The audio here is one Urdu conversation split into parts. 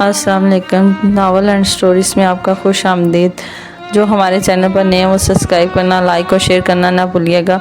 السلام علیکم، ناول اینڈ سٹوریز میں آپ کا خوش آمدید۔ جو ہمارے چینل پر نئے ہیں وہ سبسکرائب کرنا، لائک اور شیئر کرنا نہ بھولیے گا۔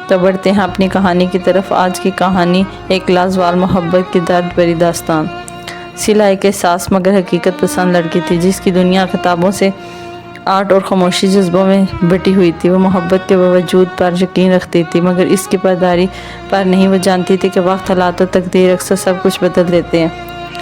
تو بڑھتے ہیں اپنی کہانی کی طرف۔ آج کی کہانی ایک لازوال محبت کی درد بھری داستان۔ سلا ایک احساس مگر حقیقت پسند لڑکی تھی جس کی دنیا کتابوں سے آرٹ اور خاموشی جذبوں میں بٹی ہوئی تھی۔ وہ محبت کے وجود پر یقین رکھتی تھی مگر اس کی پرداری پر نہیں۔ وہ جانتی تھی کہ وقت، حالات اور تقدیر اکثر سب کچھ بدل دیتے ہیں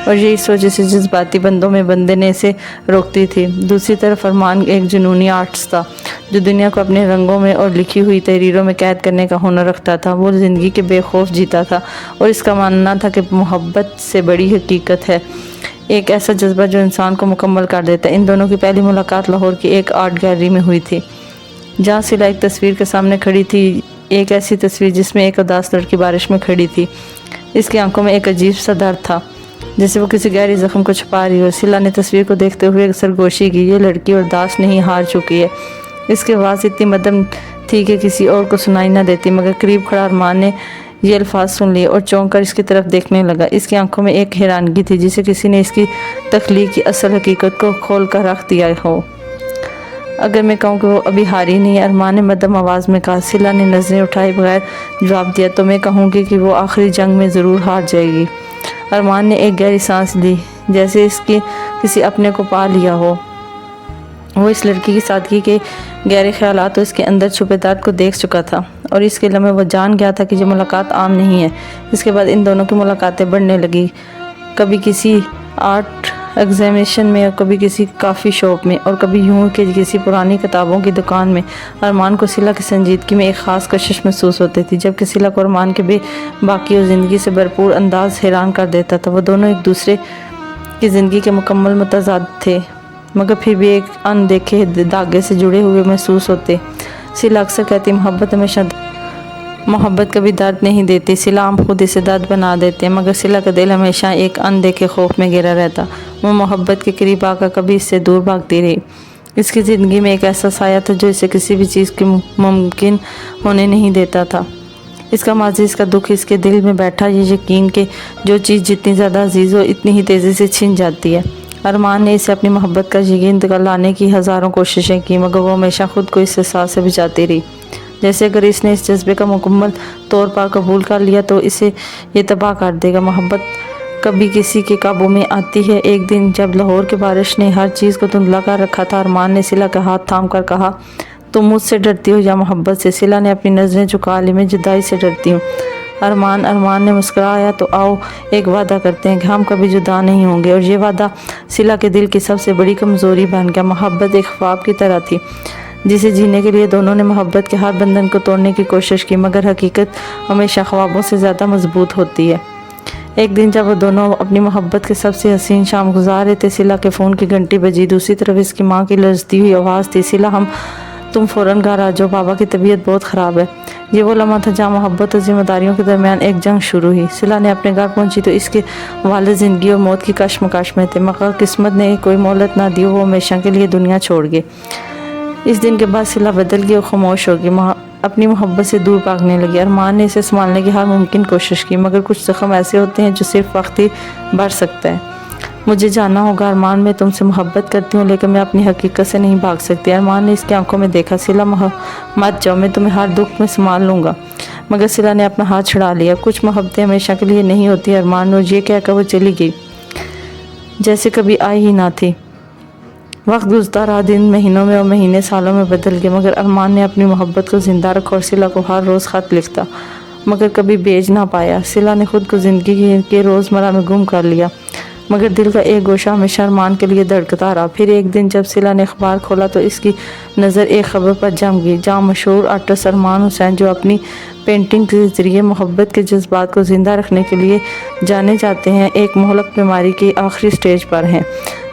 اور یہ اس وجہ سے جذباتی بندوں میں بندے نے اسے روکتی تھی۔ دوسری طرف ارمان ایک جنونی آرٹسٹ تھا جو دنیا کو اپنے رنگوں میں اور لکھی ہوئی تحریروں میں قید کرنے کا ہنر رکھتا تھا۔ وہ زندگی کے بے خوف جیتا تھا اور اس کا ماننا تھا کہ محبت سے بڑی حقیقت ہے ایک ایسا جذبہ جو انسان کو مکمل کر دیتا ہے۔ ان دونوں کی پہلی ملاقات لاہور کی ایک آرٹ گیلری میں ہوئی تھی جہاں سلا ایک تصویر کے سامنے کھڑی تھی، ایک ایسی تصویر جس میں ایک اداس لڑکی بارش میں کھڑی تھی۔ اس کی آنکھوں میں ایک عجیب سا درد تھا جیسے وہ کسی گہری زخم کو چھپا رہی ہو۔ سلا نے تصویر کو دیکھتے ہوئے سرگوشی کی، یہ لڑکی ارداس نہیں، ہار چکی ہے۔ اس کی آواز اتنی مدھم تھی کہ کسی اور کو سنائی نہ دیتی مگر قریب کھڑا ارمان نے یہ الفاظ سن لیے اور چونک کر اس کی طرف دیکھنے لگا۔ اس کی آنکھوں میں ایک حیرانگی تھی جسے کسی نے اس کی تخلیق کی اصل حقیقت کو کھول کر رکھ دیا ہو۔ اگر میں کہوں کہ وہ ابھی ہاری نہیں ہے، ارمان نے مدھم آواز میں کہا۔ سلا نے نظریں اٹھائے بغیر جواب دیا۔ تو میں کہوں گی کہ وہ آخری جنگ میں ضرور ہار جائے گی۔ ارمان نے ایک گہری سانس لی جیسے اس کی کسی اپنے کو پا لیا ہو۔ وہ اس لڑکی کی سادگی کے گہرے خیالات اور اس کے اندر چھپے درد کو دیکھ چکا تھا اور اس کے لمحے وہ جان گیا تھا کہ یہ ملاقات عام نہیں ہے۔ اس کے بعد ان دونوں کی ملاقاتیں بڑھنے لگی، کبھی کسی آرٹ ایگزیبیشن میں اور کبھی کسی کافی شاپ میں اور کبھی یوں کہ کسی پرانی کتابوں کی دکان میں۔ ارمان کو سلا کی سنجیدگی میں ایک خاص کشش محسوس ہوتی تھی جبکہ سلا کو ارمان کے بے باکی اور زندگی سے بھرپور انداز حیران کر دیتا تھا۔ وہ دونوں ایک دوسرے کی زندگی کے مکمل متضاد تھے مگر پھر بھی ایک اندیکھے دھاگے سے جڑے ہوئے محسوس ہوتے۔ سلا اکثر کہتی محبت کبھی درد نہیں دیتی، سلا ہم خود اسے درد بنا دیتے ہیں، مگر سلا کا دل ہمیشہ ایک اندیکھے خوف میں گھرا رہتا۔ وہ محبت کے قریب آ کر کبھی اس سے دور بھاگتی رہی۔ اس کی زندگی میں ایک ایسا سایہ تھا جو اسے کسی بھی چیز کی ممکن ہونے نہیں دیتا تھا۔ اس کا ماضی، اس کا دکھ، اس کے دل میں بیٹھا یہ یقین کہ جو چیز جتنی زیادہ عزیز ہو اتنی ہی تیزی سے چھن جاتی ہے۔ ارمان نے اسے اپنی محبت کا یقین دلانے کی ہزاروں کوششیں کی مگر وہ ہمیشہ خود کو اس احساس سے بچاتی رہی جیسے اگر اس نے اس جذبے کا مکمل طور پر قبول کر لیا تو اسے یہ تباہ کر دے گا۔ محبت کبھی کسی کے قابو میں آتی ہے۔ ایک دن جب لاہور کی بارش نے ہر چیز کو دھندلا کر رکھا تھا، ارمان نے سلا کا ہاتھ تھام کر کہا، تم مجھ سے ڈرتی ہو یا محبت سے؟ سلا نے اپنی نظریں جھکا لی، میں جدائی سے ڈرتی ہوں۔ ارمان نے مسکرایا، تو آؤ ایک وعدہ کرتے ہیں کہ ہم کبھی جدا نہیں ہوں گے۔ اور یہ وعدہ سلا کے دل کی سب سے بڑی کمزوری بن گیا۔ محبت ایک خواب کی طرح تھی جسے جینے کے لیے دونوں نے محبت کے ہر بندھن کو توڑنے کی کوشش کی مگر حقیقت ہمیشہ خوابوں سے زیادہ مضبوط ہوتی ہے۔ ایک دن جب وہ دونوں اپنی محبت کے سب سے حسین شام گزار رہے تھے، سلا کے فون کی گھنٹی بجی۔ دوسری طرف اس کی ماں کی لرزتی ہوئی آواز تھی، سلا تم فوراً گھر آ جاؤ، بابا کی طبیعت بہت خراب ہے۔ یہ وہ لمحہ تھا جہاں محبت اور ذمہ داریوں کے درمیان ایک جنگ شروع ہوئی۔ سلا نے اپنے گھر پہنچی تو اس کے والد زندگی اور موت کی کشمکش میں تھے مگر قسمت نے کوئی مہلت نہ دی، وہ ہمیشہ کے لیے دنیا چھوڑ گئے۔ اس دن کے بعد سلا بدل گئی اور خاموش ہو گئی، اپنی محبت سے دور بھاگنے لگی۔ ارمان نے اسے سنبھالنے کی ہر ممکن کوشش کی مگر کچھ زخم ایسے ہوتے ہیں جو صرف وقت ہی بھر سکتا ہے۔ مجھے جاننا ہوگا ارمان، میں تم سے محبت کرتی ہوں لیکن میں اپنی حقیقت سے نہیں بھاگ سکتی۔ ارمان نے اس کی آنکھوں میں دیکھا، سلا مت جاؤ، میں تمہیں ہر دکھ میں سنبھال لوں گا۔ مگر سلا نے اپنا ہاتھ چھڑا لیا، کچھ محبتیں ہمیشہ کے لیے نہیں ہوتی ارمان، اور یہ کہہ کر وہ چلی گئی جیسے کبھی آئی ہی نہ تھی۔ وقت گزرتا رہا، دن مہینوں میں اور مہینے سالوں میں بدل گئے مگر ارمان نے اپنی محبت کو زندہ رکھا اور سلا کو ہر روز خط لکھتا مگر کبھی بھیج نہ پایا۔ سلا نے خود کو زندگی کے روزمرہ میں گم کر لیا مگر دل کا ایک گوشہ ہمیشہ ارمان کے لیے دھڑکتا رہا۔ پھر ایک دن جب سلا نے اخبار کھولا تو اس کی نظر ایک خبر پر جم گئی جہاں مشہور آرٹسٹ ارمان حسین، جو اپنی پینٹنگ کے ذریعے محبت کے جذبات کو زندہ رکھنے کے لیے جانے جاتے ہیں، ایک مہلک بیماری کی آخری سٹیج پر ہیں۔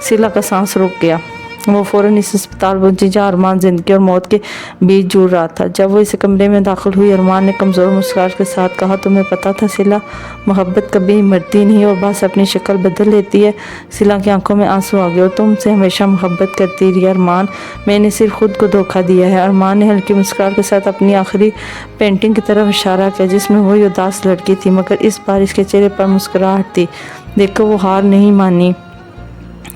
سلا کا سانس رک گیا۔ وہ فوراً اس اسپتال پہنچی جہاں ارمان زندگی اور موت کے بیچ جڑ رہا تھا۔ جب وہ اس کمرے میں داخل ہوئی، ارمان نے کمزور مسکراہٹ کے ساتھ کہا، تمہیں پتا تھا سلا، محبت کبھی مرتی نہیں اور بس اپنی شکل بدل لیتی ہے۔ سلا کی آنکھوں میں آنسو آ گئے، اور تم سے ہمیشہ محبت کرتی رہی ارمان، میں نے صرف خود کو دھوکہ دیا ہے۔ ارمان نے ہلکی مسکراہٹ کے ساتھ اپنی آخری پینٹنگ کی طرف اشارہ کیا جس میں وہی اداس لڑکی تھی مگر اس بار اس کے چہرے پر مسکراہٹ تھی۔ دیکھو وہ ہار نہیں مانی،